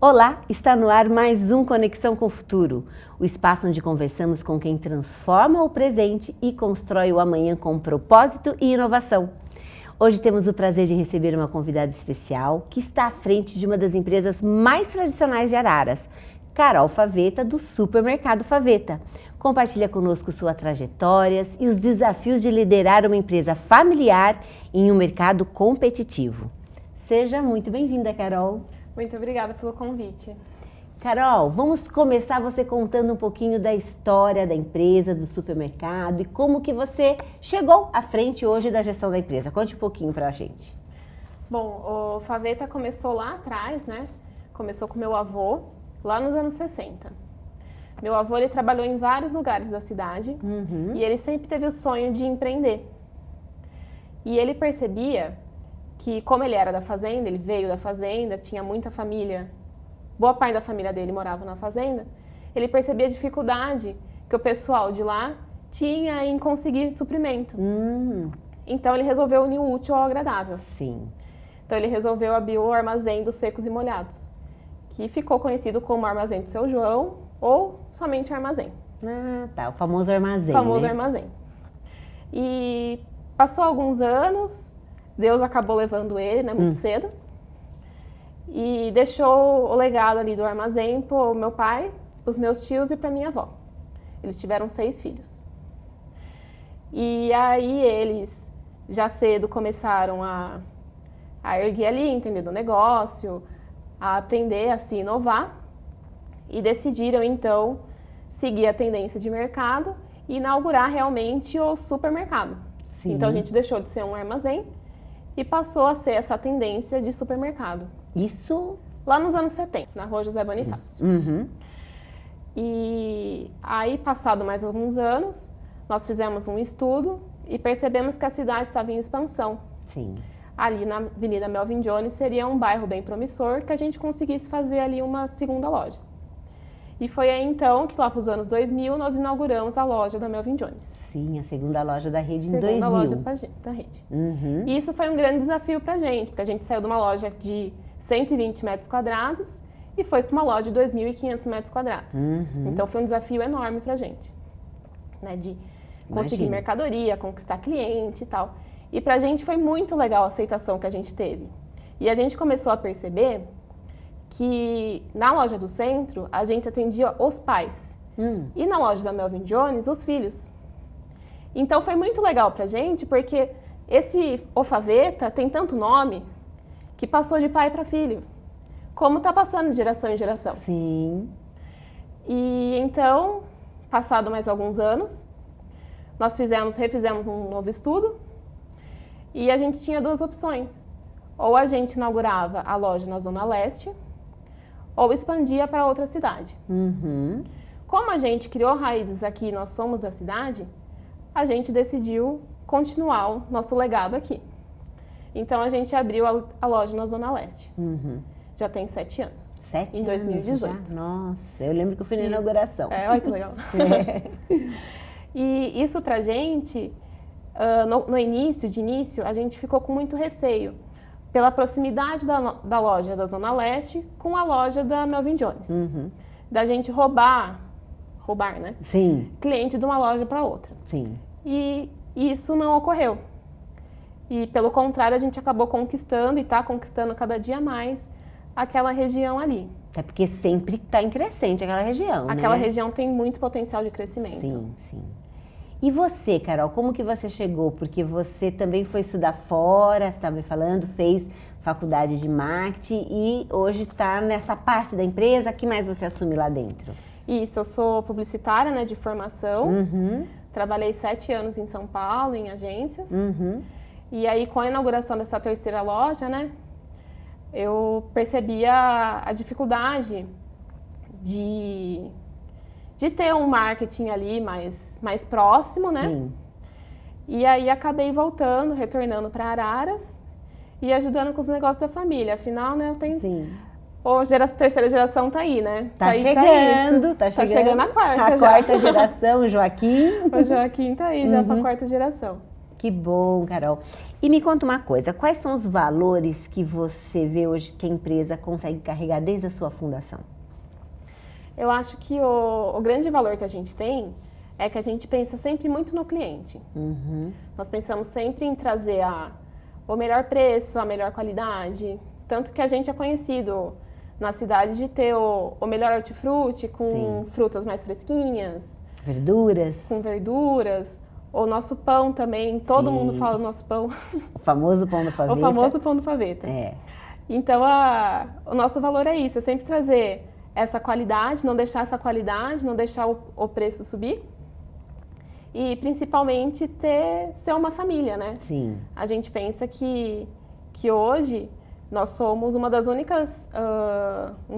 Olá, está no ar mais um Conexão com o Futuro, o espaço onde conversamos com quem transforma o presente e constrói o amanhã com propósito e inovação. Hoje temos o prazer de receber uma convidada especial que está à frente de uma das empresas mais tradicionais de Araras, Carol Faveta, do Supermercado Faveta. Compartilha conosco suas trajetórias e os desafios de liderar uma empresa familiar em um mercado competitivo. Seja muito bem-vinda, Carol. Muito obrigada pelo convite. Carol, vamos começar você contando um pouquinho da história da empresa, do supermercado e como que você chegou à frente hoje da gestão da empresa. Conte um pouquinho pra gente. Bom, o Faveta começou lá atrás, né? Começou com meu avô, lá nos anos 60. Meu avô, ele trabalhou em vários lugares da cidade e ele sempre teve o sonho de empreender. E ele percebia que, como ele era da fazenda, ele veio da fazenda, tinha muita família, boa parte da família dele morava na fazenda, ele percebia a dificuldade que o pessoal de lá tinha em conseguir suprimento. Então ele resolveu unir o útil ao agradável. Sim. Então ele resolveu abrir o armazém dos secos e molhados, que ficou conhecido como Armazém do Seu João ou somente Armazém. Ah, tá, o famoso armazém, O famoso né? armazém. E passou alguns anos, Deus acabou levando ele, né, muito cedo, e deixou o legado ali do armazém pro meu pai, pros meus tios e pra minha avó. Eles tiveram 6 filhos. E aí eles já cedo começaram a erguer ali, entender do negócio, a aprender a se inovar e decidiram então seguir a tendência de mercado e inaugurar realmente o supermercado. Sim. Então a gente deixou de ser um armazém e passou a ser essa tendência de supermercado. Isso? Lá nos anos 70, na rua José Bonifácio. E aí, passado mais alguns anos, nós fizemos um estudo e percebemos que a cidade estava em expansão. Sim. Ali na Avenida Melvin Jones seria um bairro bem promissor que a gente conseguisse fazer ali uma segunda loja. E foi aí então que lá para os anos 2000 nós inauguramos a loja da Melvin Jones. Sim, a segunda loja da rede em 2000. Segunda loja da rede. E isso foi um grande desafio para a gente, porque a gente saiu de uma loja de 120 metros quadrados e foi para uma loja de 2.500 metros quadrados. Então foi um desafio enorme para a gente, né, de conseguir mercadoria, conquistar cliente e tal. E para a gente foi muito legal a aceitação que a gente teve. E a gente começou a perceber que na loja do centro a gente atendia os pais e na loja da Melvin Jones os filhos. Então foi muito legal pra gente porque esse O Faveta tem tanto nome que passou de pai para filho, como tá passando de geração em geração. Sim. E então, passado mais alguns anos, nós refizemos um novo estudo e a gente tinha 2 opções. Ou a gente inaugurava a loja na Zona Leste ou expandia para outra cidade. Como a gente criou raízes aqui e nós somos da cidade, a gente decidiu continuar o nosso legado aqui. Então a gente abriu a loja na Zona Leste. Já tem 7 anos. 7 em 2018. anos já? Nossa, eu lembro que eu fui na inauguração. Olha que legal. E isso pra gente, no início, a gente ficou com muito receio pela proximidade da loja da Zona Leste com a loja da Melvin Jones. Da gente roubar, né? Sim. Cliente de uma loja para outra. Sim. E isso não ocorreu. E pelo contrário, a gente acabou conquistando e está conquistando cada dia mais aquela região ali. É porque sempre está em crescente aquela região, Aquela né? região tem muito potencial de crescimento. Sim, sim. E você, Carol, como que você chegou? Porque você também foi estudar fora, você estava me falando, fez faculdade de marketing e hoje está nessa parte da empresa. O que mais você assume lá dentro? Isso, eu sou publicitária, né, de formação. Trabalhei 7 anos em São Paulo, em agências. E aí, com a inauguração dessa 3ª loja, né, eu percebi a dificuldade de ter um marketing ali mais próximo, né? Sim. E aí acabei retornando para Araras e ajudando com os negócios da família. Afinal, né, eu tenho... Sim. Hoje a 3ª geração tá aí, né? Tá aí chegando, tá chegando a 4ª a já. 4ª geração, o Joaquim. O Joaquim tá aí já pra 4ª geração. Que bom, Carol. E me conta uma coisa, quais são os valores que você vê hoje que a empresa consegue carregar desde a sua fundação? Eu acho que o grande valor que a gente tem é que a gente pensa sempre muito no cliente. Nós pensamos sempre em trazer o melhor preço, a melhor qualidade. Tanto que a gente é conhecido na cidade de ter o melhor hortifruti, com frutas mais fresquinhas. Verduras. Com verduras. O nosso pão também, todo mundo fala do nosso pão. O famoso pão do Paveta. O famoso pão do Paveta. Então, o nosso valor é isso, é sempre trazer essa qualidade, não deixar essa qualidade, não deixar o preço subir. E, principalmente, ser uma família, né? Sim. A gente pensa que hoje nós somos um dos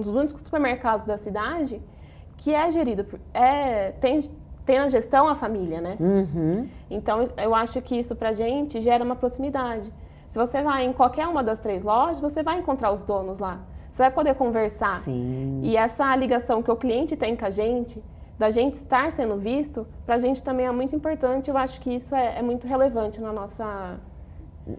únicos supermercados da cidade que é gerido, tem na gestão a família, né? Então, eu acho que isso pra gente gera uma proximidade. Se você vai em qualquer uma das 3 lojas, você vai encontrar os donos lá. Você vai poder conversar. Sim. E essa ligação que o cliente tem com a gente, da gente estar sendo visto, pra gente também é muito importante. Eu acho que isso é muito relevante na nossa...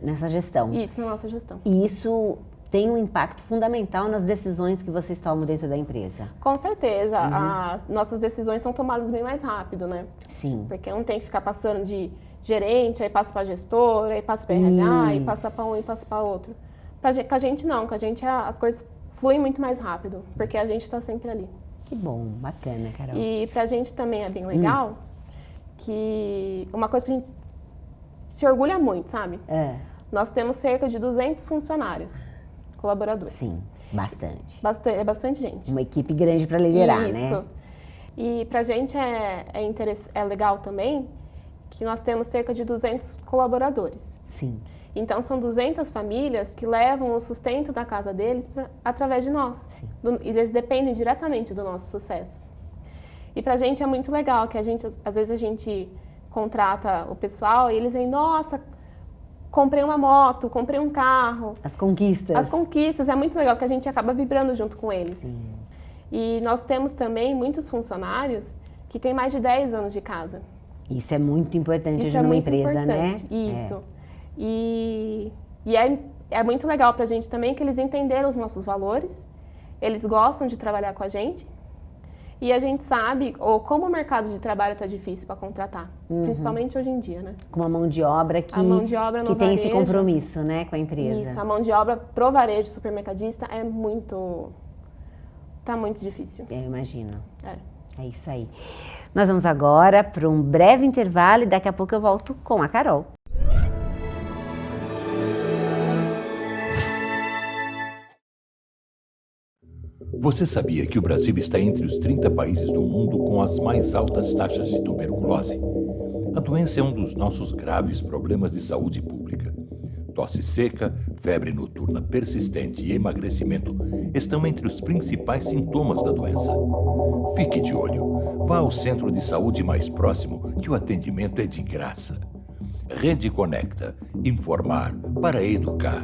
Nessa gestão. Isso, na nossa gestão. E isso tem um impacto fundamental nas decisões que vocês tomam dentro da empresa. Com certeza. As nossas decisões são tomadas bem mais rápido, né? Sim. Porque não tem que ficar passando de gerente, aí passa para gestor, aí passa para RH, aí passa para um e passa para outro. Com a gente não, com a gente as coisas fluem muito mais rápido, porque a gente está sempre ali. Que bom, bacana, Carol. E pra gente também é bem legal que uma coisa que a gente se orgulha muito, sabe? Nós temos cerca de 200 funcionários, colaboradores. Sim, bastante. É bastante gente. Uma equipe grande para liderar, né? Isso. E pra gente é legal também que nós temos cerca de 200 colaboradores. Sim. Então, são 200 famílias que levam o sustento da casa deles através de nós. E eles dependem diretamente do nosso sucesso. E pra gente é muito legal que às vezes a gente contrata o pessoal e eles dizem, nossa, comprei uma moto, comprei um carro. As conquistas. As conquistas, é muito legal que a gente acaba vibrando junto com eles. Sim. E nós temos também muitos funcionários que têm mais de 10 anos de casa. Isso é muito importante hoje numa empresa, né? Isso. E é muito legal pra gente também que eles entenderam os nossos valores, eles gostam de trabalhar com a gente e a gente sabe como o mercado de trabalho está difícil para contratar, principalmente hoje em dia, né? Com uma mão de obra que no tem varejo, esse compromisso, né, com a empresa. Isso, a mão de obra pro varejo supermercadista tá muito difícil. Eu imagino. É isso aí. Nós vamos agora para um breve intervalo e daqui a pouco eu volto com a Carol. Você sabia que o Brasil está entre os 30 países do mundo com as mais altas taxas de tuberculose? A doença é um dos nossos graves problemas de saúde pública. Tosse seca, febre noturna persistente e emagrecimento estão entre os principais sintomas da doença. Fique de olho. Vá ao centro de saúde mais próximo, que o atendimento é de graça. Rede Conecta. Informar para educar.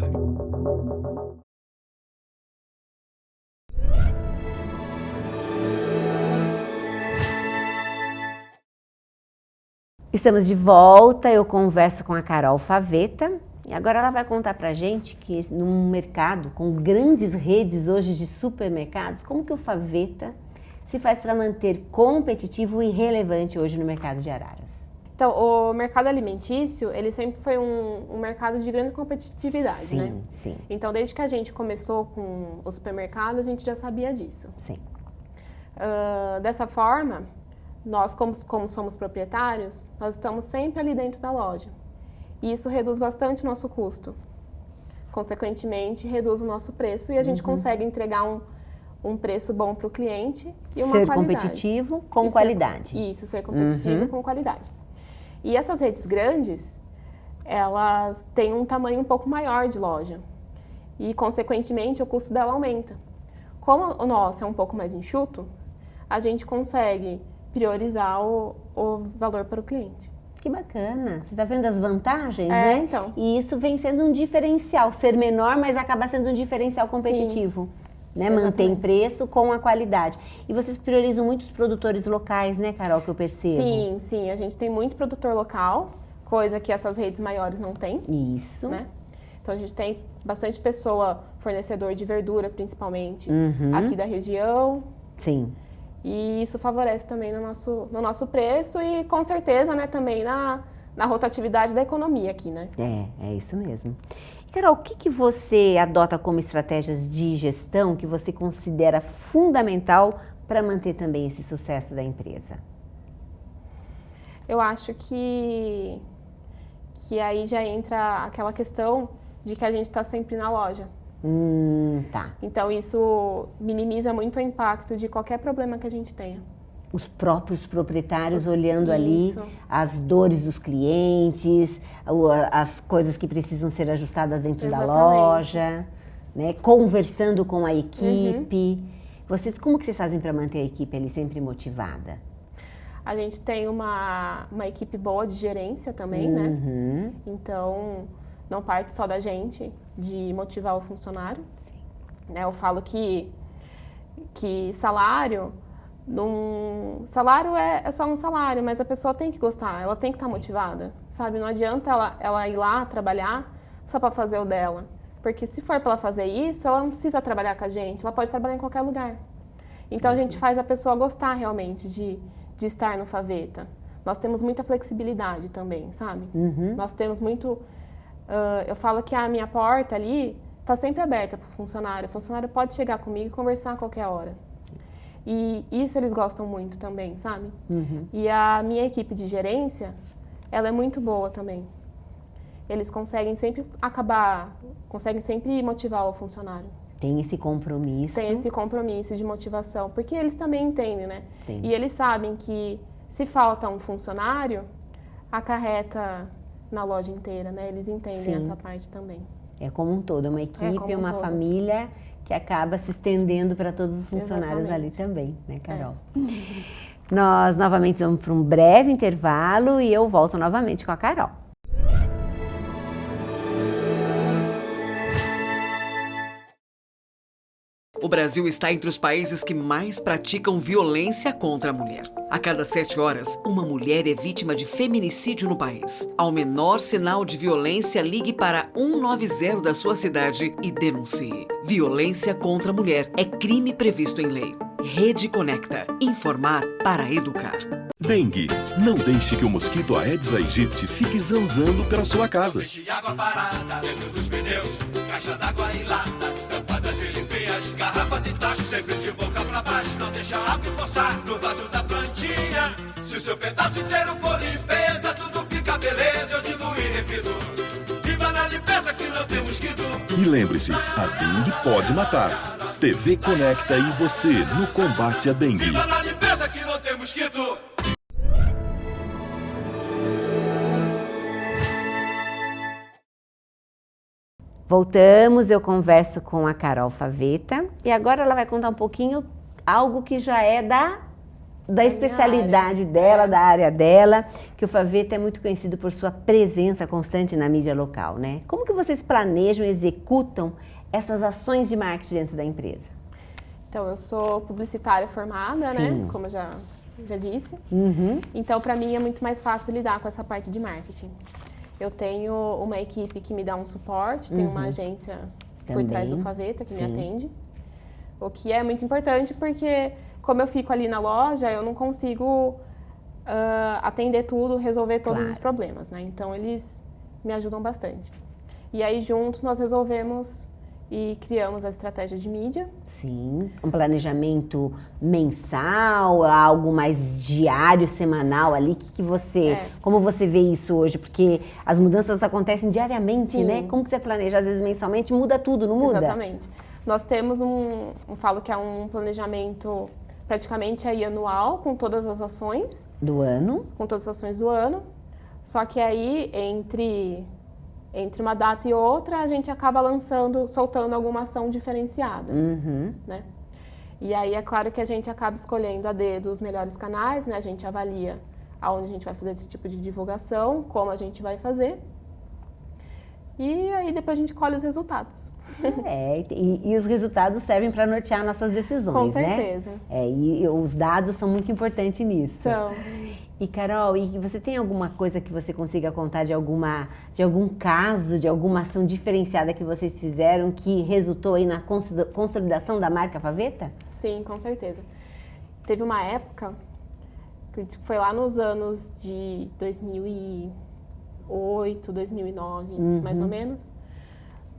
Estamos de volta, eu converso com a Carol Paveta e agora ela vai contar pra gente que num mercado com grandes redes hoje de supermercados, como que o Paveta se faz para manter competitivo e relevante hoje no mercado de Araras? Então, o mercado alimentício, ele sempre foi um mercado de grande competitividade, né? Sim. Então, desde que a gente começou com o supermercado, a gente já sabia disso. Sim. Dessa forma, nós, como somos proprietários, nós estamos sempre ali dentro da loja. E isso reduz bastante o nosso custo. Consequentemente, reduz o nosso preço e a gente consegue entregar um preço bom para o cliente e uma qualidade. Ser competitivo com qualidade. Isso, ser competitivo com qualidade. E essas redes grandes, elas têm um tamanho um pouco maior de loja. E, consequentemente, o custo dela aumenta. Como o nosso é um pouco mais enxuto, a gente consegue priorizar o valor para o cliente. Que bacana. Você está vendo as vantagens, né? Então. E isso vem sendo um diferencial. Ser menor, mas acaba sendo um diferencial competitivo. Né? Mantém preço com a qualidade. E vocês priorizam muito os produtores locais, né, Carol, que eu percebo? Sim. A gente tem muito produtor local, coisa que essas redes maiores não têm. Isso. Né? Então a gente tem bastante pessoa, fornecedor de verdura principalmente, aqui da região. Sim. E isso favorece também no nosso preço e com certeza, né, também na rotatividade da economia aqui, né? É isso mesmo. E, Carol, o que você adota como estratégias de gestão que você considera fundamental para manter também esse sucesso da empresa? Eu acho que aí já entra aquela questão de que a gente está sempre na loja. Tá. Então isso minimiza muito o impacto de qualquer problema que a gente tenha. Os próprios proprietários olhando ali as dores dos clientes, as coisas que precisam ser ajustadas dentro da loja, né? Conversando com a equipe. Como que vocês fazem para manter a equipe ali sempre motivada? A gente tem uma equipe boa de gerência também, né? Então, não parte só da gente de motivar o funcionário. Né? Eu falo que salário é só um salário, mas a pessoa tem que gostar, ela tem que estar motivada, sabe? Não adianta ela ir lá trabalhar só para fazer o dela. Porque se for para ela fazer isso, ela não precisa trabalhar com a gente, ela pode trabalhar em qualquer lugar. Então, a gente faz a pessoa gostar realmente de estar no Faveta. Nós temos muita flexibilidade também, sabe? Nós temos muito... eu falo que a minha porta ali está sempre aberta para o funcionário. O funcionário pode chegar comigo e conversar a qualquer hora. E isso eles gostam muito também, sabe? E a minha equipe de gerência, ela é muito boa também. Eles conseguem sempre motivar o funcionário. Tem esse compromisso. Tem esse compromisso de motivação, porque eles também entendem, né? Sim. E eles sabem que se falta um funcionário, acarreta na loja inteira, né? Eles entendem essa parte também. É como um todo, uma equipe, uma família que acaba se estendendo para todos os funcionários ali também, né, Carol? Nós novamente vamos para um breve intervalo e eu volto novamente com a Carol. O Brasil está entre os países que mais praticam violência contra a mulher. A cada 7 horas, uma mulher é vítima de feminicídio no país. Ao menor sinal de violência, ligue para 190 da sua cidade e denuncie. Violência contra a mulher é crime previsto em lei. Rede Conecta. Informar para educar. Dengue. Não deixe que o mosquito Aedes aegypti fique zanzando pela sua casa. Deixe água parada dentro dos pneus, caixa d'água em latas, tampadas e limpinhas, garrafas e tachos sempre de boca pra baixo. Não deixa a água empoçar no vaso da plantinha. Se o seu pedaço inteiro for limpeza, tudo fica beleza, eu digo e repito. Viva na limpeza que não tem mosquito. E lembre-se, a dengue pode matar. TV Conecta e você no combate à dengue. Viva na limpeza que não tem mosquito. Voltamos, eu converso com a Carol Faveta e agora ela vai contar um pouquinho algo que já é da especialidade dela, da área dela, que o Faveta é muito conhecido por sua presença constante na mídia local, né? Como que vocês planejam e executam essas ações de marketing dentro da empresa? Então, eu sou publicitária formada, né? Como eu já disse. Então, para mim é muito mais fácil lidar com essa parte de marketing. Eu tenho uma equipe que me dá um suporte, tenho uma agência por trás do Faveta que me atende. O que é muito importante porque, como eu fico ali na loja, eu não consigo atender tudo, resolver todos os problemas, né? Então, eles me ajudam bastante. E aí, juntos, nós resolvemos e criamos a estratégia de mídia. Sim, um planejamento mensal, algo mais diário, semanal ali, como você vê isso hoje? Porque as mudanças acontecem diariamente, né? Como que você planeja? Às vezes mensalmente muda tudo, não muda? Exatamente. Nós temos falo que é um planejamento praticamente aí anual, com todas as ações. Do ano? Com todas as ações do ano. Só que aí, entre uma data e outra, a gente acaba soltando alguma ação diferenciada, né? E aí é claro que a gente acaba escolhendo a dedo os melhores canais, né? A gente avalia aonde a gente vai fazer esse tipo de divulgação, como a gente vai fazer. E aí depois a gente colhe os resultados. E os resultados servem para nortear nossas decisões, Com certeza. né? E os dados são muito importantes nisso. São. E Carol, e você tem alguma coisa que você consiga contar de algum caso, de alguma ação diferenciada que vocês fizeram que resultou aí na consolidação da marca Faveta? Sim, com certeza. Teve uma época, que foi lá nos anos de 2008, 2009, mais ou menos.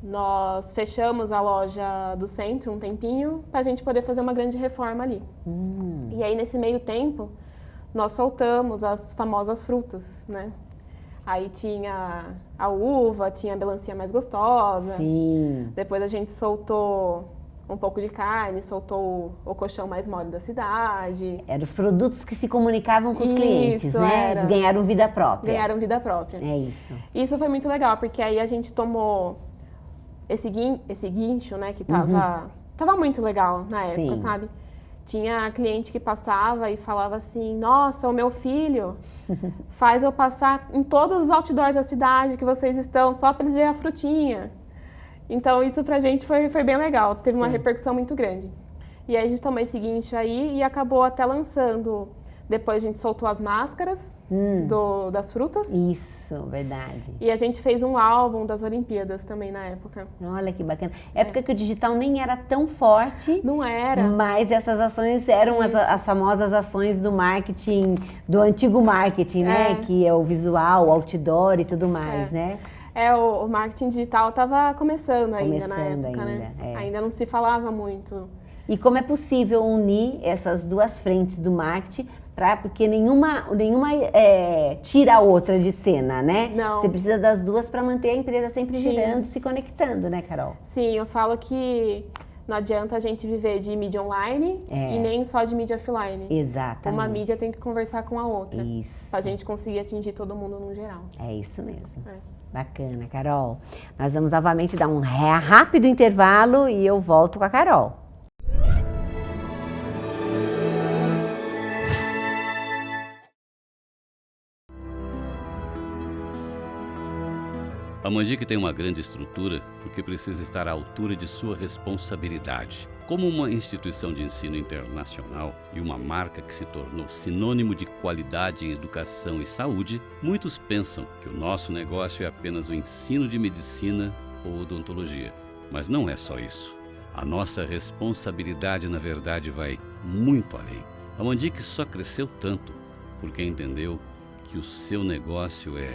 Nós fechamos a loja do centro um tempinho para a gente poder fazer uma grande reforma ali. E aí, nesse meio tempo, nós soltamos as famosas frutas, né? Aí tinha a uva, tinha a melancia mais gostosa. Sim. Depois a gente soltou um pouco de carne, soltou o colchão mais mole da cidade. Eram os produtos que se comunicavam com os clientes, Isso, né? era. Eles ganharam vida própria. Ganharam vida própria. É isso. Isso foi muito legal, porque aí a gente tomou esse guincho, né, que tava muito legal na época, Sim. sabe? Tinha cliente que passava e falava assim, nossa, o meu filho faz eu passar em todos os outdoors da cidade que vocês estão, só para eles verem a frutinha. Então isso pra gente foi bem legal, teve uma repercussão muito grande. E aí a gente tomou esse guincho aí e acabou até lançando. Depois a gente soltou as máscaras das frutas. Isso, verdade. E a gente fez um álbum das Olimpíadas também na época. Olha que bacana. Época que o digital nem era tão forte. Não era. Mas essas ações eram as famosas ações do marketing, do antigo marketing, né? Que é o visual, o outdoor e tudo mais, né? O marketing digital estava começando ainda na época, né? É. Ainda não se falava muito. E como é possível unir essas duas frentes do marketing, porque nenhuma tira a outra de cena, né? Não. Você precisa das duas para manter a empresa sempre girando, se conectando, né, Carol? Sim, eu falo que não adianta a gente viver de mídia online e nem só de mídia offline. Exatamente. Uma mídia tem que conversar com a outra. Isso. Pra gente conseguir atingir todo mundo no geral. É isso mesmo. É. Bacana, Carol. Nós vamos novamente dar um rápido intervalo e eu volto com a Carol. A Mandic tem uma grande estrutura porque precisa estar à altura de sua responsabilidade. Como uma instituição de ensino internacional e uma marca que se tornou sinônimo de qualidade em educação e saúde, muitos pensam que o nosso negócio é apenas o ensino de medicina ou odontologia. Mas não é só isso. A nossa responsabilidade, na verdade, vai muito além. A Mandic só cresceu tanto porque entendeu que o seu negócio é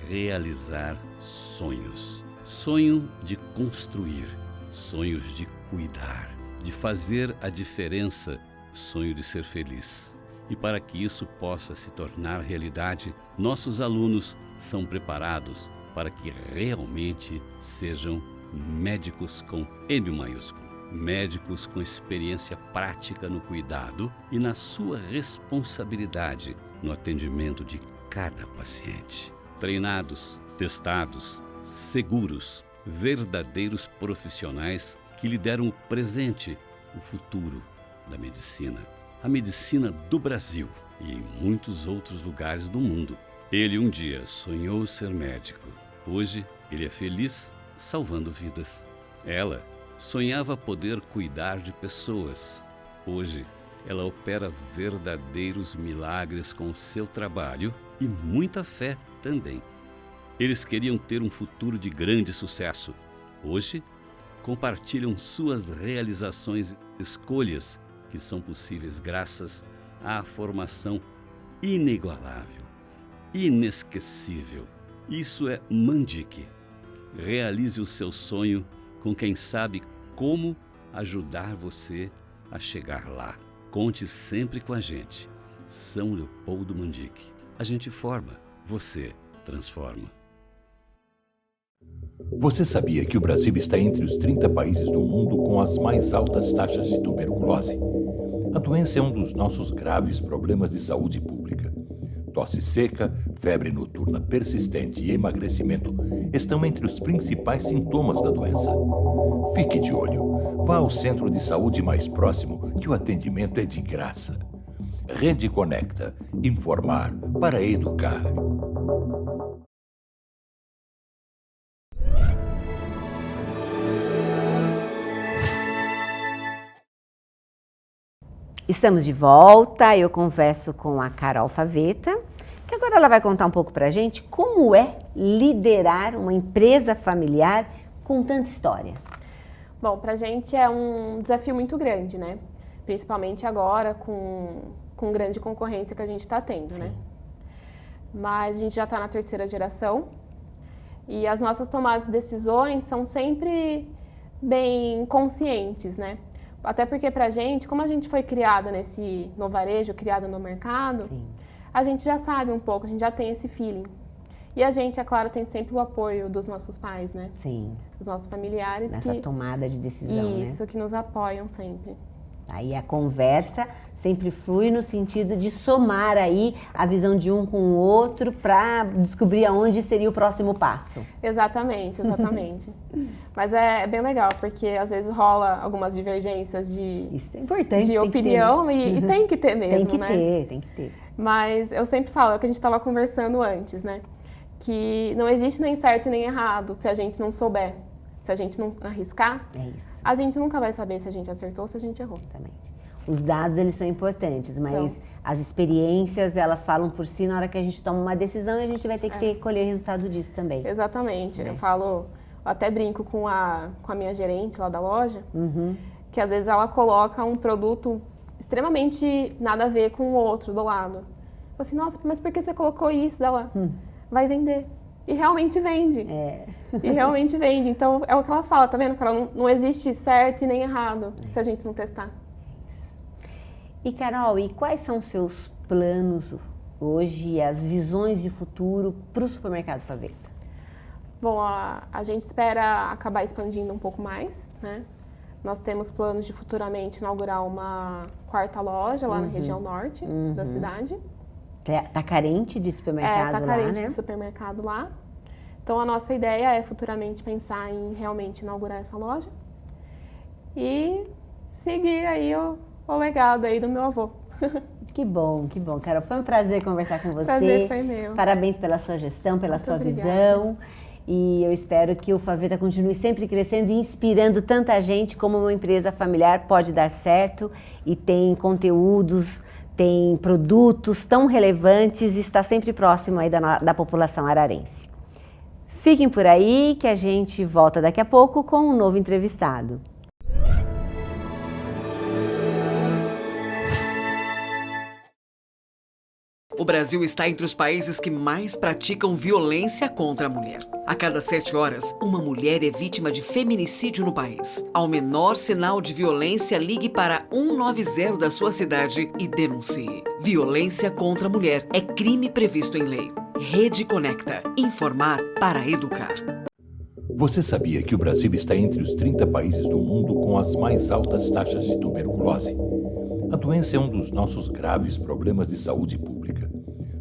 realizar sonhos. Sonho de construir, sonhos de cuidar, de fazer a diferença, sonho de ser feliz. E para que isso possa se tornar realidade, nossos alunos são preparados para que realmente sejam médicos com M maiúsculo. Médicos com experiência prática no cuidado e na sua responsabilidade no atendimento de cada paciente. Treinados, testados, seguros, verdadeiros profissionais que lhe deram o presente, o futuro da medicina. A medicina do Brasil e em muitos outros lugares do mundo. Ele um dia sonhou ser médico. Hoje ele é feliz salvando vidas. Ela sonhava poder cuidar de pessoas. Hoje ela opera verdadeiros milagres com o seu trabalho e muita fé também. Eles queriam ter um futuro de grande sucesso. Hoje, compartilham suas realizações e escolhas que são possíveis graças à formação inigualável, inesquecível. Isso é Mandic. Realize o seu sonho com quem sabe como ajudar você a chegar lá. Conte sempre com a gente. São Leopoldo Mandic. A gente forma, você transforma. Você sabia que o Brasil está entre os 30 países do mundo com as mais altas taxas de tuberculose? A doença é um dos nossos graves problemas de saúde pública. Tosse seca, febre noturna persistente e emagrecimento estão entre os principais sintomas da doença. Fique de olho. Vá ao centro de saúde mais próximo, que o atendimento é de graça. Rede Conecta. Informar para educar. Estamos de volta, eu converso com a Carol Faveta, que agora ela vai contar um pouco pra gente como é liderar uma empresa familiar com tanta história. Bom, pra gente é um desafio muito grande, né? Principalmente agora com grande concorrência que a gente está tendo, né? Mas a gente já está na 3ª geração e as nossas tomadas de decisões são sempre bem conscientes, né? Até porque pra gente, como a gente foi criada no varejo, criada no mercado, a gente já sabe um pouco, a gente já tem esse feeling. E a gente, é claro, tem sempre o apoio dos nossos pais, né? Sim. Dos nossos familiares. Nessa tomada de decisão, Isso, né? que nos apoiam sempre. Aí a conversa sempre flui no sentido de somar aí a visão de um com o outro para descobrir aonde seria o próximo passo. Exatamente. Mas é bem legal, porque às vezes rola algumas divergências Isso é importante, de opinião que ter, né? E tem que ter mesmo, Tem que ter. Mas eu sempre falo, é o que a gente estava conversando antes, né? Que não existe nem certo e nem errado se a gente não souber, se a gente não arriscar. É isso. A gente nunca vai saber se a gente acertou ou se a gente errou. Exatamente. Os dados, eles são importantes, mas São. as experiências, elas falam por si na hora que a gente toma uma decisão e a gente vai ter que colher o resultado disso também. Exatamente. Eu falo, eu até brinco com a minha gerente lá da loja, que às vezes ela coloca um produto extremamente nada a ver com o outro do lado. Eu falo assim, nossa, mas por que você colocou isso? Dela, vai vender. E realmente vende. E realmente vende. Então, é o que ela fala, tá vendo, Carol? Não existe certo e nem errado se a gente não testar. E Carol, e quais são os seus planos hoje, as visões de futuro para o Supermercado Faveta? Bom, a gente espera acabar expandindo um pouco mais, né? Nós temos planos de futuramente inaugurar uma 4ª loja lá na região norte da cidade. Tá carente de supermercado lá, tá carente né? de supermercado lá. Então, a nossa ideia é futuramente pensar em realmente inaugurar essa loja e seguir aí o legado aí do meu avô. Que bom, Carol. Foi um prazer conversar com você. Prazer foi meu. Parabéns pela sua gestão, pela Muito sua obrigada. visão. E eu espero que o Faveta continue sempre crescendo e inspirando tanta gente como uma empresa familiar pode dar certo e tem conteúdos, tem produtos tão relevantes e está sempre próximo aí da população ararense. Fiquem por aí que a gente volta daqui a pouco com um novo entrevistado. O Brasil está entre os países que mais praticam violência contra a mulher. A cada 7 horas, uma mulher é vítima de feminicídio no país. Ao menor sinal de violência, ligue para 190 da sua cidade e denuncie. Violência contra a mulher é crime previsto em lei. Rede Conecta. Informar para educar. Você sabia que o Brasil está entre os 30 países do mundo com as mais altas taxas de tuberculose? A doença é um dos nossos graves problemas de saúde pública.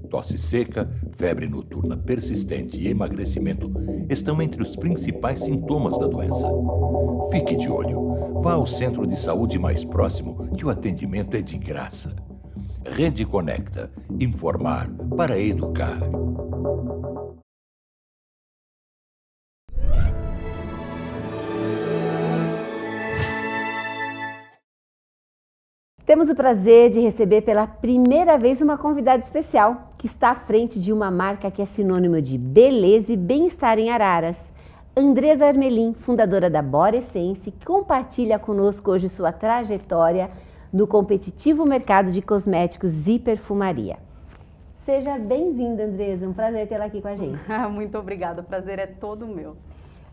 Tosse seca, febre noturna persistente e emagrecimento estão entre os principais sintomas da doença. Fique de olho. Vá ao centro de saúde mais próximo, que o atendimento é de graça. Rede Conecta. Informar para educar. Temos o prazer de receber pela primeira vez uma convidada especial, que está à frente de uma marca que é sinônimo de beleza e bem-estar em Araras. Andresa Armelin, fundadora da Bora Essence, compartilha conosco hoje sua trajetória no competitivo mercado de cosméticos e perfumaria. Seja bem-vinda, Andresa, um prazer tê-la aqui com a gente. Muito obrigada, o prazer é todo meu.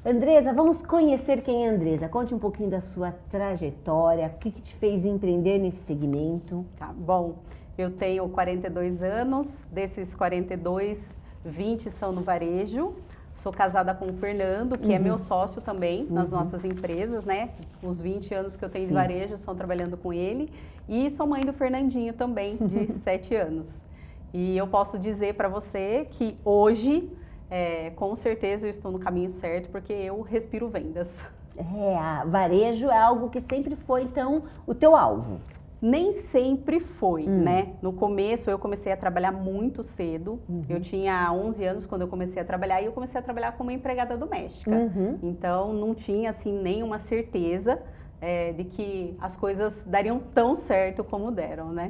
Andresa, vamos conhecer quem é Andresa. Conte um pouquinho da sua trajetória, o que te fez empreender nesse segmento? Tá bom, eu tenho 42 anos, desses 42, 20 são no varejo. Sou casada com o Fernando, que é meu sócio também nas nossas empresas, né? Os 20 anos que eu tenho de varejo são trabalhando com ele. E sou mãe do Fernandinho também, de 7 anos. E eu posso dizer para você que hoje, com certeza eu estou no caminho certo, porque eu respiro vendas. Varejo é algo que sempre foi, então, o teu alvo. Nem sempre foi, né? No começo eu comecei a trabalhar muito cedo. Eu tinha 11 anos quando eu comecei a trabalhar e eu comecei a trabalhar como empregada doméstica. Então não tinha assim nenhuma certeza de que as coisas dariam tão certo como deram, né?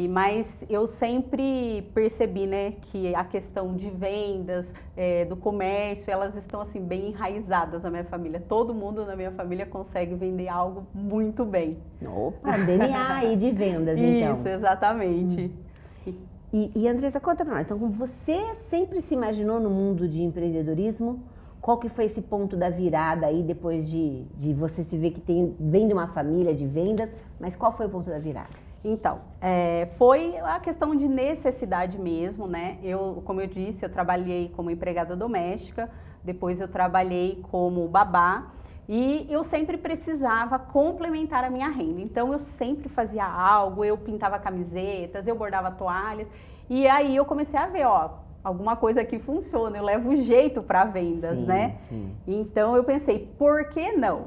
Mas eu sempre percebi, né, que a questão de vendas, do comércio, elas estão assim bem enraizadas na minha família. Todo mundo na minha família consegue vender algo muito bem. Opa, DNA aí de vendas, então. Isso, exatamente. E Andressa, conta pra nós, então você sempre se imaginou no mundo de empreendedorismo? Qual que foi esse ponto da virada aí, depois de você se ver que vem de uma família de vendas, mas qual foi o ponto da virada? Então, foi a questão de necessidade mesmo, né? Como eu disse, eu trabalhei como empregada doméstica, depois eu trabalhei como babá, e eu sempre precisava complementar a minha renda. Então, eu sempre fazia algo, eu pintava camisetas, eu bordava toalhas, e aí eu comecei a ver, alguma coisa que funciona, eu levo jeito para vendas, né? Então eu pensei, por que não?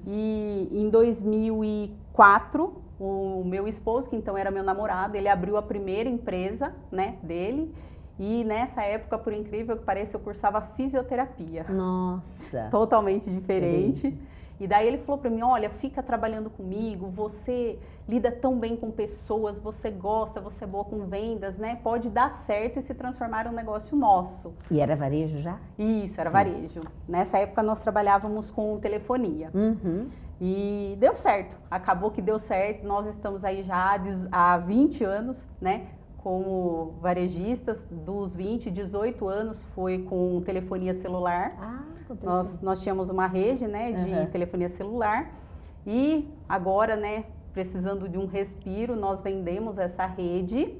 E em 2004, o meu esposo, que então era meu namorado, ele abriu a primeira empresa, né, dele. E nessa época, por incrível que pareça, eu cursava fisioterapia. Nossa! Totalmente diferente. E daí ele falou para mim, olha, fica trabalhando comigo, você lida tão bem com pessoas, você gosta, você é boa com vendas, né? Pode dar certo e se transformar em um negócio nosso. E era varejo já? Isso, era varejo. Nessa época nós trabalhávamos com telefonia. E deu certo, acabou que deu certo, nós estamos aí já há 20 anos, né? Como varejistas, dos 20, 18 anos foi com telefonia celular. Nós tínhamos uma rede, né, de telefonia celular e agora, né, precisando de um respiro, nós vendemos essa rede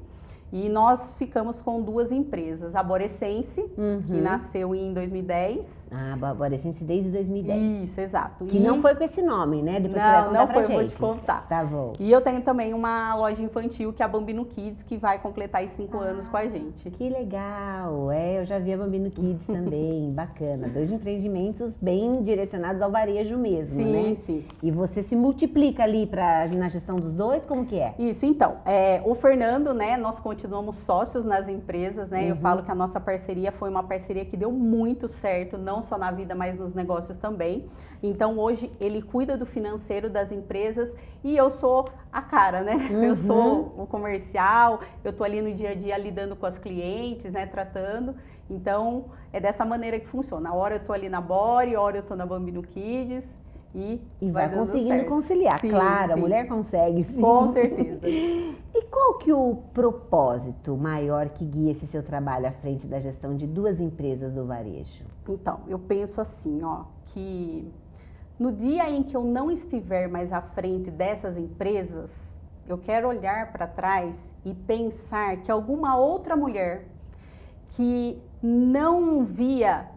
e nós ficamos com duas empresas. A Borescense, que nasceu em 2010. A Borescense desde 2010. Isso, exato. Que não foi com esse nome, né? Depois você vai contar não pra foi, gente. Eu vou te contar. Tá bom. E eu tenho também uma loja infantil, que é a Bambino Kids, que vai completar aí 5 anos com a gente. Que legal! Eu já vi a Bambino Kids também, bacana. 2 empreendimentos bem direcionados ao varejo mesmo, né? Sim. E você se multiplica ali na gestão dos dois, como que é? Isso, então, o Fernando, né, nós continuamos sócios nas empresas, né? Eu falo que a nossa parceria foi uma parceria que deu muito certo, não só na vida, mas nos negócios também. Então, hoje, ele cuida do financeiro das empresas e eu sou a cara, né? Eu sou o comercial, eu tô ali no dia a dia lidando com as clientes, né, tratando. Então, é dessa maneira que funciona. A hora eu tô ali na Bore, a hora eu tô na Bambino Kids. E vai conseguindo certo. conciliar, sim, claro, sim. A mulher consegue, sim. Com certeza. E qual que é o propósito maior que guia esse seu trabalho à frente da gestão de 2 empresas do varejo? Então, eu penso assim, que no dia em que eu não estiver mais à frente dessas empresas, eu quero olhar para trás e pensar que alguma outra mulher que não via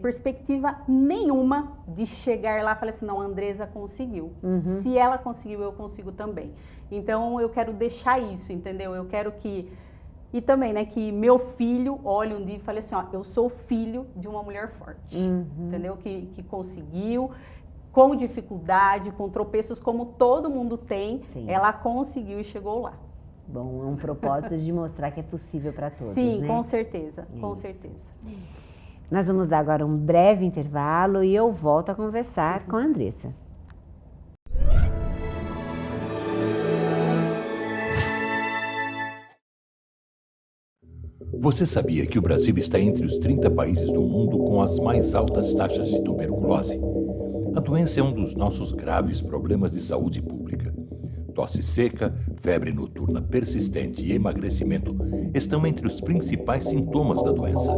perspectiva nenhuma de chegar lá e falar assim, não, a Andressa conseguiu. Se ela conseguiu, eu consigo também. Então, eu quero deixar isso, entendeu? Eu quero que... E também, né, que meu filho olhe um dia e fale assim, eu sou filho de uma mulher forte, entendeu? Que conseguiu, com dificuldade, com tropeços, como todo mundo tem, ela conseguiu e chegou lá. Bom, é um propósito de mostrar que é possível para todos, Sim, né? com certeza, com certeza. Nós vamos dar agora um breve intervalo e eu volto a conversar com a Andressa. Você sabia que o Brasil está entre os 30 países do mundo com as mais altas taxas de tuberculose? A doença é um dos nossos graves problemas de saúde pública. Tosse seca, febre noturna persistente e emagrecimento estão entre os principais sintomas da doença.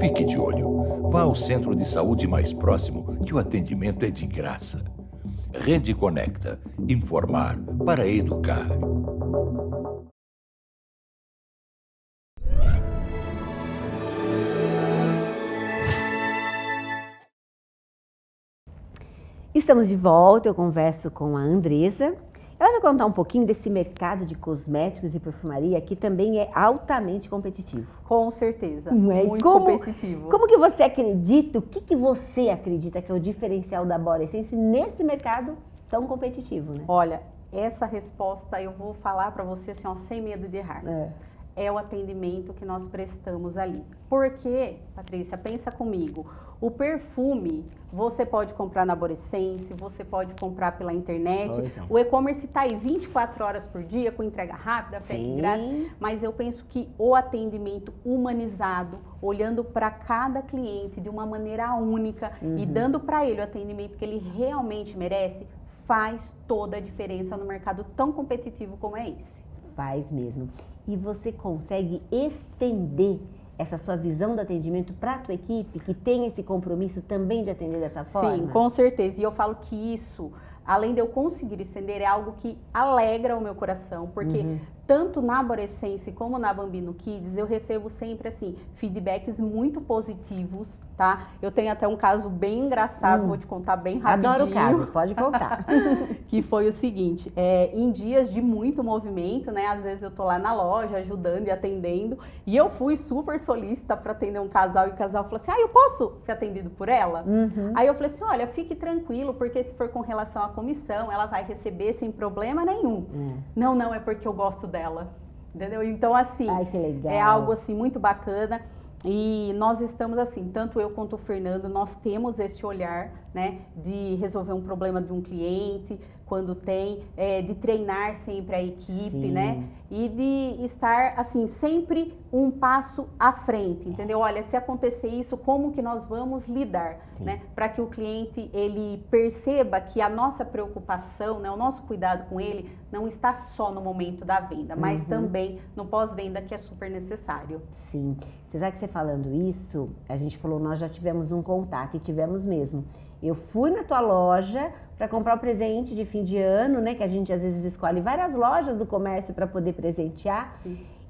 Fique de olho. Vá ao centro de saúde mais próximo, que o atendimento é de graça. Rede Conecta. Informar para educar. Estamos de volta, eu converso com a Andressa. Ela vai contar um pouquinho desse mercado de cosméticos e perfumaria que também é altamente competitivo. Com certeza, muito competitivo. Como que você acredita, o que você acredita que é o diferencial da Borescense nesse mercado tão competitivo, né? Olha, essa resposta eu vou falar para você assim, sem medo de errar. é o atendimento que nós prestamos ali. Porque, Patrícia, pensa comigo, o perfume você pode comprar na Borescense, você pode comprar pela internet, o e-commerce está aí 24 horas por dia, com entrega rápida, frete grátis, mas eu penso que o atendimento humanizado, olhando para cada cliente de uma maneira única e dando para ele o atendimento que ele realmente merece, faz toda a diferença no mercado tão competitivo como é esse. Faz mesmo. E você consegue estender essa sua visão do atendimento para a tua equipe, que tem esse compromisso também de atender dessa forma? Sim, com certeza. E eu falo que isso, além de eu conseguir estender, é algo que alegra o meu coração, porque tanto na Borescense como na Bambino Kids, eu recebo sempre, assim, feedbacks muito positivos, tá? Eu tenho até um caso bem engraçado, vou te contar bem rapidinho. Adoro casos, pode contar. Que foi o seguinte, em dias de muito movimento, né? Às vezes eu tô lá na loja ajudando e atendendo, e eu fui super solícita para atender um casal, e o casal falou assim, eu posso ser atendido por ela? Aí eu falei assim, olha, fique tranquilo, porque se for com relação à comissão, ela vai receber sem problema nenhum. Não, é porque eu gosto dela, entendeu? Então, assim, que legal. É algo assim muito bacana. E nós estamos assim, tanto eu quanto o Fernando, nós temos esse olhar, né, de resolver um problema de um cliente, quando tem, de treinar sempre a equipe, né, e de estar, assim, sempre um passo à frente, entendeu? Olha, se acontecer isso, como que nós vamos lidar, né, para que o cliente, ele perceba que a nossa preocupação, né, o nosso cuidado com ele não está só no momento da venda, mas também no pós-venda, que é super necessário. Sim. Você sabe que você falando isso, a gente falou, nós já tivemos um contato, e tivemos mesmo. Eu fui na tua loja para comprar o presente de fim de ano, né? Que a gente às vezes escolhe várias lojas do comércio para poder presentear.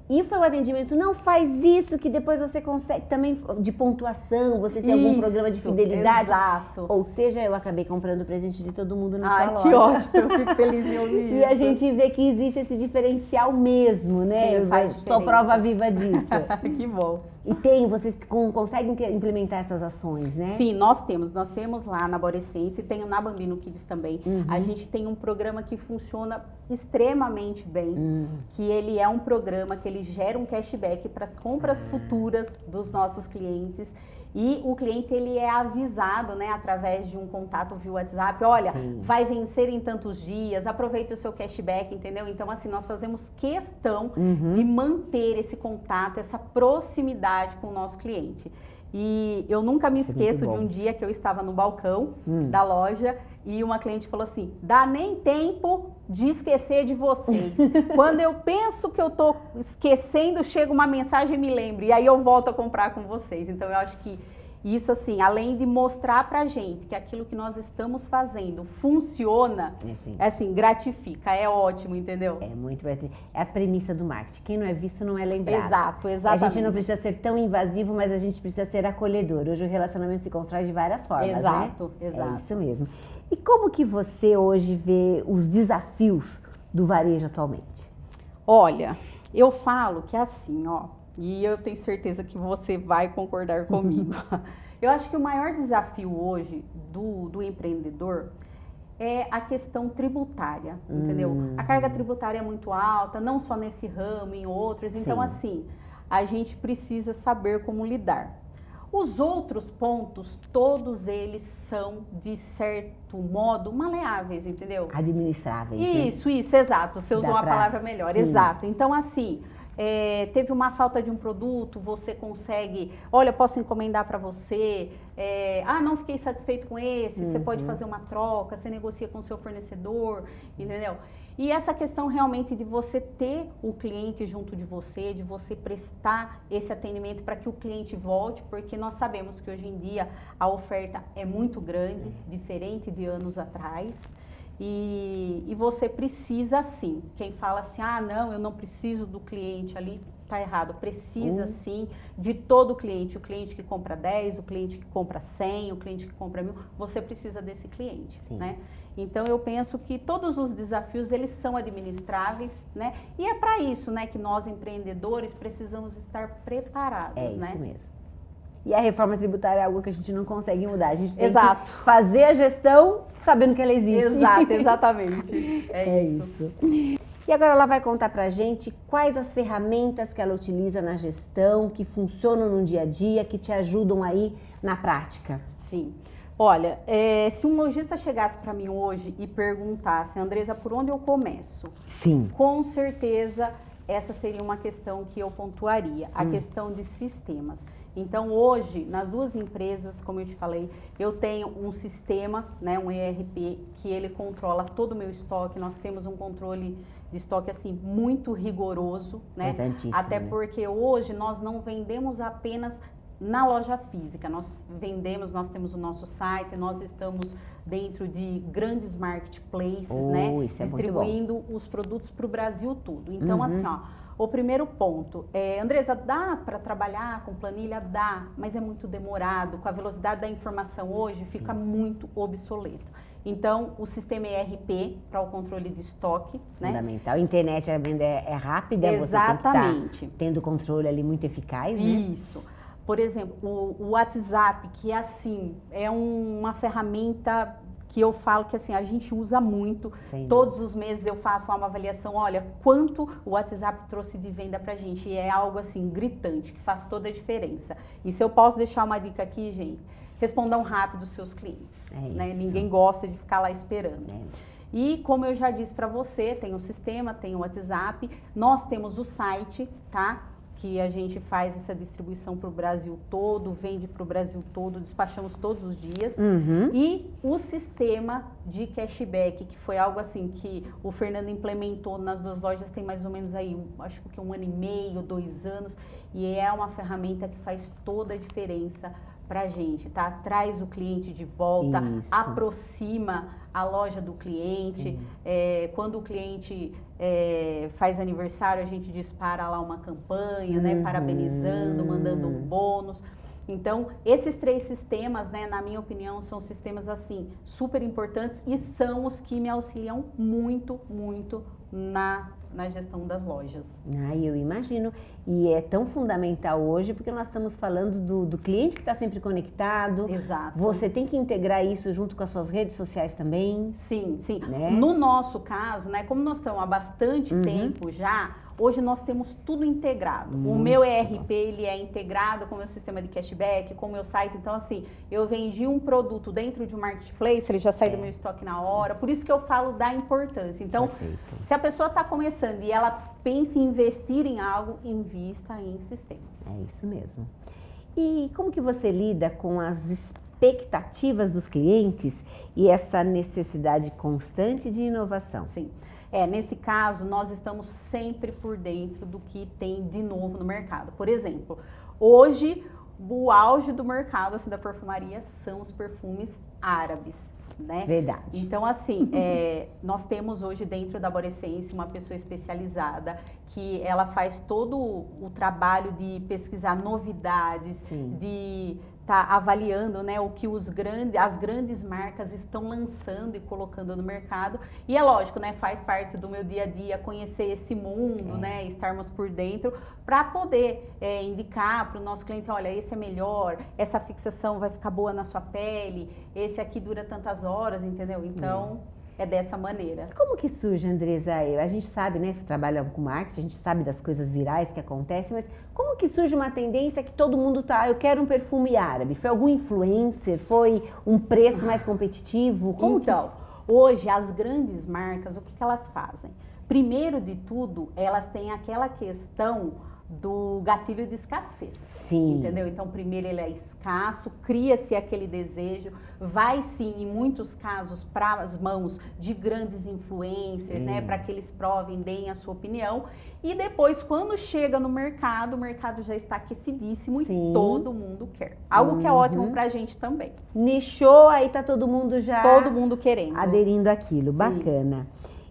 E foi um atendimento, não faz isso, que depois você consegue também de pontuação, você tem algum programa de fidelidade. Exato. Ou seja, eu acabei comprando o presente de todo mundo na tua loja. Que ótimo, eu fico feliz em ouvir isso. E a gente vê que existe esse diferencial mesmo, né? Sim, faz diferença. Sou prova viva disso. Que bom. E vocês conseguem implementar essas ações, né? Sim, nós temos lá na Borescense, tenho na Bambino Kids também. A gente tem um programa que funciona extremamente bem, que ele é um programa que ele gera um cashback para as compras futuras dos nossos clientes. E o cliente, ele é avisado, né, através de um contato via WhatsApp, olha, vai vencer em tantos dias, aproveite o seu cashback, entendeu? Então, assim, nós fazemos questão de manter esse contato, essa proximidade com o nosso cliente. E eu nunca me esqueço de um dia que eu estava no balcão da loja e uma cliente falou assim, dá nem tempo de esquecer de vocês. Quando eu penso que eu tô esquecendo, chega uma mensagem e me lembra. E aí eu volto a comprar com vocês. Então eu acho que isso, assim, além de mostrar pra gente que aquilo que nós estamos fazendo funciona, assim, gratifica, é ótimo, entendeu? É muito bom. É a premissa do marketing. Quem não é visto não é lembrado. Exato, exatamente. A gente não precisa ser tão invasivo, mas a gente precisa ser acolhedor. Hoje o relacionamento se constrói de várias formas, exato, né? Exato. É isso mesmo. E como que você hoje vê os desafios do varejo atualmente? Olha, eu falo que é assim, ó, e eu tenho certeza que você vai concordar comigo. Eu acho que o maior desafio hoje do empreendedor é a questão tributária, entendeu? A carga tributária é muito alta, não só nesse ramo, em outros. Então, assim, a gente precisa saber como lidar. Os outros pontos, todos eles são, de certo modo, maleáveis, entendeu? Administráveis. Isso, exato. Você usou uma palavra melhor, exato. Então, assim, teve uma falta de um produto, você consegue, olha, posso encomendar para você, não fiquei satisfeito com esse, você pode fazer uma troca, você negocia com o seu fornecedor, entendeu? E essa questão realmente de você ter o cliente junto de você prestar esse atendimento para que o cliente volte, porque nós sabemos que hoje em dia a oferta é muito grande, diferente de anos atrás. E você precisa sim, quem fala assim, não, eu não preciso do cliente ali, tá errado, precisa sim de todo o cliente que compra 10, o cliente que compra 100, o cliente que compra 1000, você precisa desse cliente, né? Então eu penso que todos os desafios, eles são administráveis, né? E é para isso, né, que nós empreendedores precisamos estar preparados, né? Isso mesmo. E a reforma tributária é algo que a gente não consegue mudar. A gente tem Exato. que fazer a gestão sabendo que ela existe. Exato, exatamente. É isso. E agora ela vai contar pra gente quais as ferramentas que ela utiliza na gestão, que funcionam no dia a dia, que te ajudam aí na prática. Sim. Olha, se um lojista chegasse para mim hoje e perguntasse, Andresa, por onde eu começo? Sim. Com certeza, essa seria uma questão que eu pontuaria, a questão de sistemas. Então, hoje, nas duas empresas, como eu te falei, eu tenho um sistema, né, um ERP, que ele controla todo o meu estoque. Nós temos um controle de estoque, assim, muito rigoroso, né? Até porque hoje nós não vendemos apenas na loja física, nós temos o nosso site, nós estamos dentro de grandes marketplaces, né? Distribuindo os produtos para o Brasil todo. Então, assim, ó, o primeiro ponto, Andresa, dá para trabalhar com planilha? Dá, mas é muito demorado. Com a velocidade da informação hoje, fica muito obsoleto. Então, o sistema ERP para o controle de estoque, né? Fundamental. A internet é rápida, exatamente. Você tem que estar tendo controle ali muito eficaz, né? Isso. Por exemplo, o WhatsApp, que assim, é uma ferramenta que eu falo que assim, a gente usa muito. Todos os meses eu faço lá uma avaliação, olha, quanto o WhatsApp trouxe de venda pra gente. E é algo assim, gritante, que faz toda a diferença. E se eu posso deixar uma dica aqui, gente, respondam rápido os seus clientes. Né? Ninguém gosta de ficar lá esperando. E como eu já disse para você, tem o sistema, tem o WhatsApp, nós temos o site, tá? Que a gente faz essa distribuição para o Brasil todo, vende para o Brasil todo, despachamos todos os dias. E o sistema de cashback, que foi algo assim que o Fernando implementou nas duas lojas tem mais ou menos aí, acho que 1 ano e meio, 2 anos, e é uma ferramenta que faz toda a diferença pra gente, tá? Traz o cliente de volta, aproxima a loja do cliente. Quando o cliente faz aniversário, a gente dispara lá uma campanha, né? Parabenizando, mandando um bônus. Então, esses 3 sistemas, né, na minha opinião, são sistemas, assim, super importantes e são os que me auxiliam muito, muito na gestão das lojas. Eu imagino. E é tão fundamental hoje porque nós estamos falando do cliente que está sempre conectado. Exato. Você tem que integrar isso junto com as suas redes sociais também. Sim, sim. Né? No nosso caso, né, como nós estamos há bastante tempo já, hoje nós temos tudo integrado. O meu ERP, ele é integrado com o meu sistema de cashback, com o meu site. Então, assim, eu vendi um produto dentro de um marketplace, ele já sai do meu estoque na hora. Por isso que eu falo da importância. Então, se a pessoa está começando e ela pensa em investir em algo, invista em sistemas. É isso mesmo. E como que você lida com as expectativas dos clientes e essa necessidade constante de inovação? Sim. Nesse caso, nós estamos sempre por dentro do que tem de novo no mercado. Por exemplo, hoje, o auge do mercado assim, da perfumaria são os perfumes árabes. Né? Verdade. Então, assim, nós temos hoje dentro da Borescência uma pessoa especializada que ela faz todo o trabalho de pesquisar novidades, de estar avaliando, né, o que as grandes marcas estão lançando e colocando no mercado. E é lógico, né, faz parte do meu dia a dia conhecer esse mundo, né, estarmos por dentro para poder indicar para o nosso cliente, olha, esse é melhor, essa fixação vai ficar boa na sua pele, esse aqui dura tantas horas, entendeu? Então, é dessa maneira. Como que surge, Andresa? A gente sabe, né, trabalha com marketing, a gente sabe das coisas virais que acontecem, mas como que surge uma tendência que todo mundo eu quero um perfume árabe? Foi algum influencer? Foi um preço mais competitivo? Hoje as grandes marcas, o que elas fazem? Primeiro de tudo, elas têm aquela questão do gatilho de escassez. Sim. Entendeu? Então, primeiro ele é escasso, cria-se aquele desejo, vai sim, em muitos casos, para as mãos de grandes influencers, né? Para que eles provem, deem a sua opinião. E depois, quando chega no mercado, o mercado já está aquecidíssimo e todo mundo quer. Algo que é ótimo pra gente também. Nichou, aí tá todo mundo já... Todo mundo querendo. Aderindo àquilo. Bacana.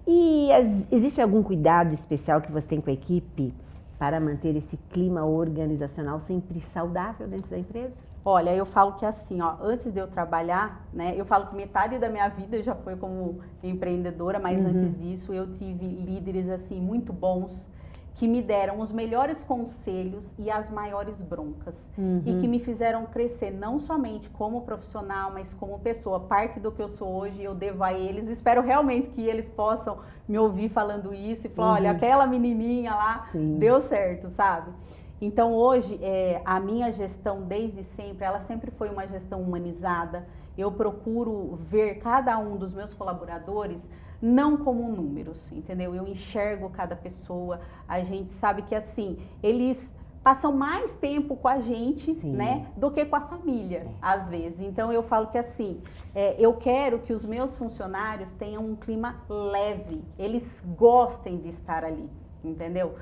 E existe algum cuidado especial que você tem com a equipe para manter esse clima organizacional sempre saudável dentro da empresa? Olha, eu falo que assim, ó, antes de eu trabalhar, né, eu falo que metade da minha vida já foi como empreendedora, mas antes disso eu tive líderes assim muito bons que me deram os melhores conselhos e as maiores broncas. E que me fizeram crescer não somente como profissional, mas como pessoa. Parte do que eu sou hoje eu devo a eles. Espero realmente que eles possam me ouvir falando isso e falar, olha, aquela menininha lá deu certo, sabe? Então hoje, a minha gestão desde sempre, ela sempre foi uma gestão humanizada. Eu procuro ver cada um dos meus colaboradores não como números, entendeu? Eu enxergo cada pessoa, a gente sabe que assim, eles passam mais tempo com a gente, né, do que com a família, às vezes. Então eu falo que assim, eu quero que os meus funcionários tenham um clima leve, eles gostem de estar ali, entendeu?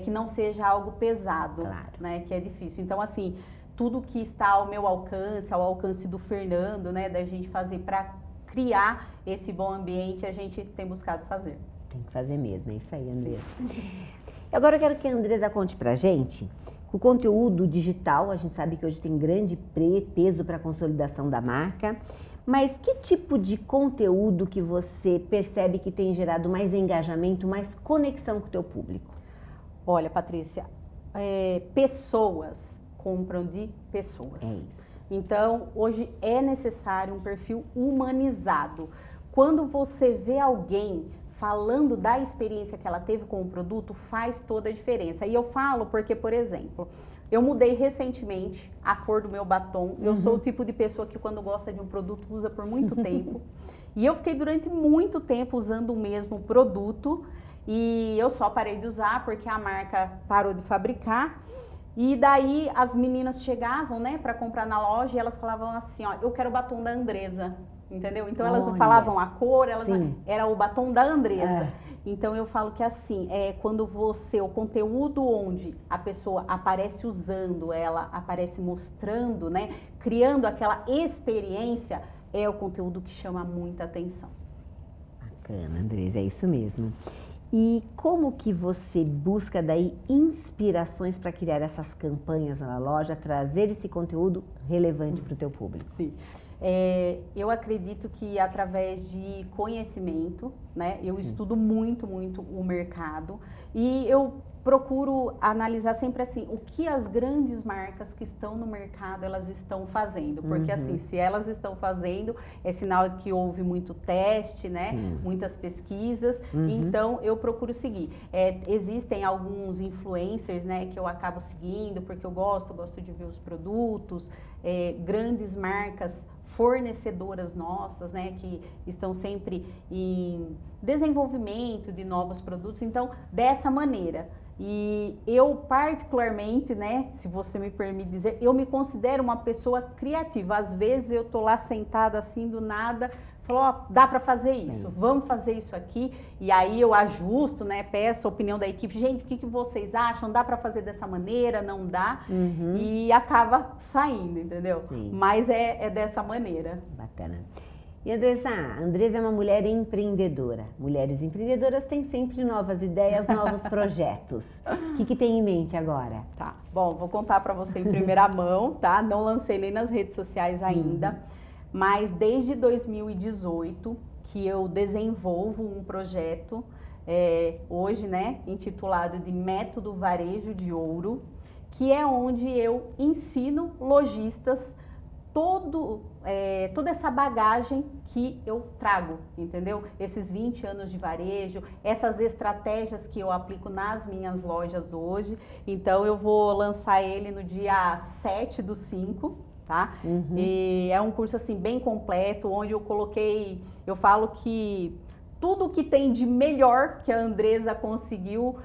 Que não seja algo pesado, né, que é difícil. Então assim, tudo que está ao meu alcance, ao alcance do Fernando, né, da gente fazer para criar esse bom ambiente, a gente tem buscado fazer. Tem que fazer mesmo, é isso aí, Andresa. Agora eu quero que a Andresa conte pra gente, o conteúdo digital, a gente sabe que hoje tem grande peso para a consolidação da marca, mas que tipo de conteúdo que você percebe que tem gerado mais engajamento, mais conexão com o teu público? Olha, Patrícia, pessoas compram de pessoas. É isso. Então, hoje é necessário um perfil humanizado. Quando você vê alguém falando da experiência que ela teve com o produto, faz toda a diferença. E eu falo porque, por exemplo, eu mudei recentemente a cor do meu batom. Eu sou o tipo de pessoa que quando gosta de um produto usa por muito tempo. E eu fiquei durante muito tempo usando o mesmo produto e eu só parei de usar porque a marca parou de fabricar. E daí as meninas chegavam, né, para comprar na loja e elas falavam assim, ó, eu quero o batom da Andresa, entendeu? Então elas não falavam a cor, era o batom da Andresa. Então eu falo que assim, quando o conteúdo onde a pessoa aparece usando, ela aparece mostrando, né, criando aquela experiência, é o conteúdo que chama muita atenção. Bacana, Andresa, é isso mesmo. E como que você busca daí inspirações para criar essas campanhas na loja, trazer esse conteúdo relevante para o teu público? Sim, eu acredito que através de conhecimento, né, eu estudo muito o mercado e eu procuro analisar sempre assim, o que as grandes marcas que estão no mercado, elas estão fazendo. Porque assim, se elas estão fazendo, é sinal de que houve muito teste, né? Muitas pesquisas. Então, eu procuro seguir. Existem alguns influencers, né, que eu acabo seguindo, porque eu gosto de ver os produtos. Grandes marcas fornecedoras nossas, né, que estão sempre em desenvolvimento de novos produtos. Então, dessa maneira. E eu particularmente, né, se você me permite dizer, eu me considero uma pessoa criativa. Às vezes eu tô lá sentada assim do nada, falo, ó, dá para fazer isso, vamos fazer isso aqui. E aí eu ajusto, né, peço a opinião da equipe, gente, o que vocês acham? Dá para fazer dessa maneira? Não dá? E acaba saindo, entendeu? Mas é dessa maneira. Bacana. E Andresa é uma mulher empreendedora. Mulheres empreendedoras têm sempre novas ideias, novos projetos. O que tem em mente agora? Tá, bom, vou contar para você em primeira mão, tá? Não lancei nem nas redes sociais ainda, mas desde 2018 que eu desenvolvo um projeto, hoje, né, intitulado de Método Varejo de Ouro, que é onde eu ensino lojistas toda essa bagagem que eu trago, entendeu? Esses 20 anos de varejo, essas estratégias que eu aplico nas minhas lojas hoje. Então, eu vou lançar ele no dia 7/5, tá? E é um curso, assim, bem completo, onde eu falo que tudo que tem de melhor que a Andresa conseguiu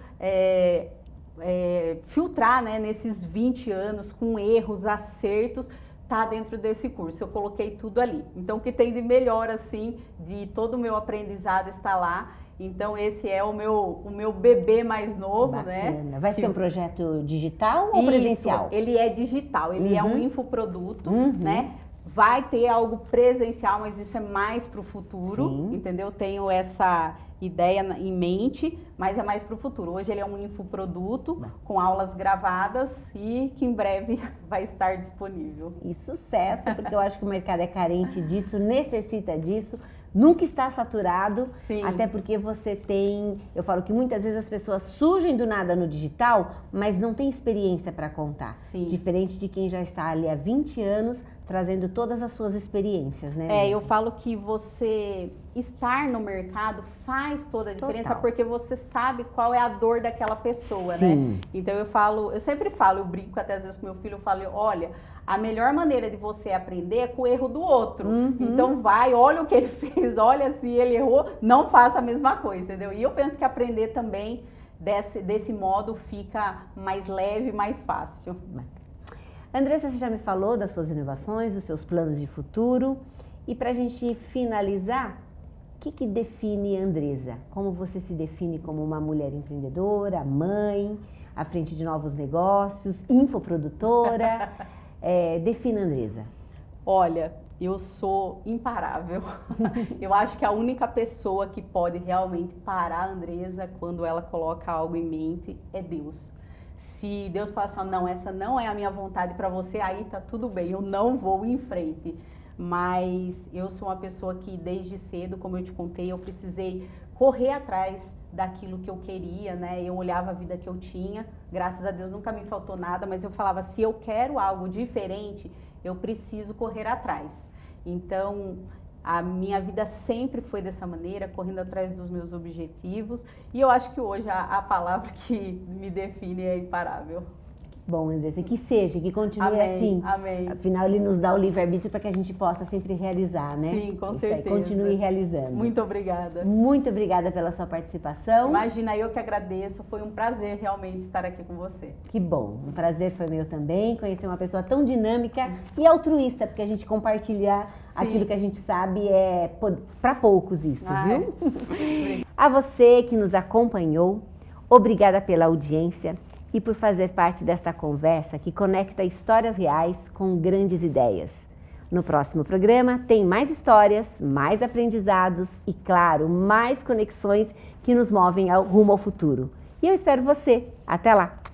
filtrar, né, nesses 20 anos, com erros, acertos, tá dentro desse curso. Eu coloquei tudo ali. Então, o que tem de melhor, assim, de todo o meu aprendizado está lá. Então, esse é o meu bebê mais novo, Bacana. né? Vai ser um projeto digital ou presencial? Ele é digital, ele é um infoproduto, né? Vai ter algo presencial, mas isso é mais para o futuro, entendeu? Tenho essa ideia em mente, mas é mais para o futuro. Hoje ele é um infoproduto com aulas gravadas e que em breve vai estar disponível. E sucesso, porque eu acho que o mercado é carente disso, necessita disso. nunca está saturado, Sim. até porque você tem, eu falo que muitas vezes as pessoas surgem do nada no digital, mas não tem experiência para contar. Sim. Diferente de quem já está ali há 20 anos, trazendo todas as suas experiências, né? Eu falo que você estar no mercado faz toda a diferença, Total. porque você sabe qual é a dor daquela pessoa, Sim. né? Então eu sempre falo, eu brinco até às vezes com meu filho, eu falo, olha, a melhor maneira de você aprender é com o erro do outro. Então vai, olha o que ele fez, olha se ele errou, não faça a mesma coisa, entendeu? E eu penso que aprender também desse modo fica mais leve, mais fácil. Andressa, você já me falou das suas inovações, dos seus planos de futuro. E para a gente finalizar, o que define a Andressa? Como você se define como uma mulher empreendedora, mãe, à frente de novos negócios, infoprodutora? Defina a Andressa. Olha, eu sou imparável. Eu acho que a única pessoa que pode realmente parar a Andressa quando ela coloca algo em mente é Deus. Se Deus falar assim, não, essa não é a minha vontade para você, aí tá tudo bem, eu não vou em frente. Mas eu sou uma pessoa que desde cedo, como eu te contei, eu precisei correr atrás daquilo que eu queria, né? Eu olhava a vida que eu tinha, graças a Deus nunca me faltou nada, mas eu falava, se eu quero algo diferente, eu preciso correr atrás. Então, a minha vida sempre foi dessa maneira, correndo atrás dos meus objetivos. E eu acho que hoje a palavra que me define é imparável. Bom, Andressa, que seja, que continue Amém, assim. amém. Afinal, ele nos dá o livre-arbítrio para que a gente possa sempre realizar, né? Sim, com Isso aí, certeza. continue realizando. Muito obrigada. Muito obrigada pela sua participação. Imagina, eu que agradeço. Foi um prazer realmente estar aqui com você. Que bom, um prazer foi meu também, conhecer uma pessoa tão dinâmica e altruísta, porque a gente compartilhar aquilo que a gente sabe é para poucos isso, viu? A você que nos acompanhou, obrigada pela audiência e por fazer parte dessa conversa que conecta histórias reais com grandes ideias. No próximo programa tem mais histórias, mais aprendizados e, claro, mais conexões que nos movem rumo ao futuro. E eu espero você. Até lá!